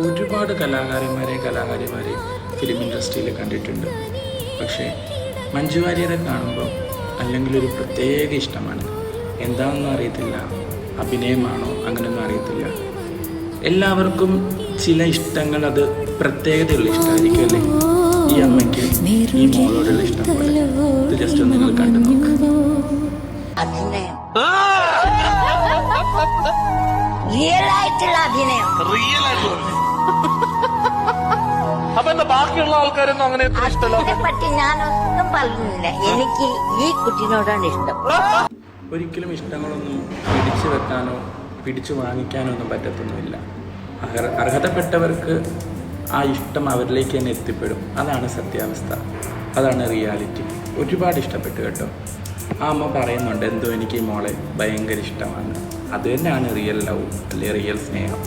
ഒരുപാട് കലാകാരിമാരെ ഫിലിം ഇൻഡസ്ട്രിയിൽ കണ്ടിട്ടുണ്ട്. പക്ഷേ മഞ്ജു വാര്യരെ കാണുമ്പോൾ അല്ലെങ്കിൽ ഒരു പ്രത്യേക ഇഷ്ടമാണ്. എന്താണെന്നും അറിയത്തില്ല, അഭിനയമാണോ അങ്ങനെയൊന്നും അറിയത്തില്ല. എല്ലാവർക്കും ചില ഇഷ്ടങ്ങൾ അത് പ്രത്യേകതയുള്ള ഇഷ്ടമായിരിക്കും അല്ലേ? ഈ അമ്മയ്ക്ക് ഈ മോളോടുള്ള ഇഷ്ടം പോലെ. ഇത് ജസ്റ്റ് ഒന്ന് നിങ്ങൾ കണ്ടു നോക്ക്. അപ്പൊ എന്താ ബാക്കിയുള്ള ആൾക്കാരൊന്നും അങ്ങനെ പറ്റി ഞാനൊന്നും പറഞ്ഞില്ല. എനിക്ക് ഈ കുട്ടിനോടാണ് ഇഷ്ടം. ഒരിക്കലും ഇഷ്ടങ്ങളൊന്നും പിടിച്ചു വെക്കാനോ പിടിച്ചു വാങ്ങിക്കാനോ ഒന്നും പറ്റത്തൊന്നുമില്ല. അർഹതപ്പെട്ടവർക്ക് ആ ഇഷ്ടം അവരിലേക്ക് തന്നെ എത്തിപ്പെടും. അതാണ് സത്യാവസ്ഥ, അതാണ് റിയാലിറ്റി. ഒരുപാട് ഇഷ്ടപ്പെട്ടു കേട്ടോ. ആ അമ്മ പറയുന്നുണ്ട്, എന്തോ എനിക്ക് ഈ മോളെ ഭയങ്കര ഇഷ്ടമാണ്. അത് തന്നെയാണ് റിയൽ ലവ് അല്ലെ റിയൽ സ്നേഹം.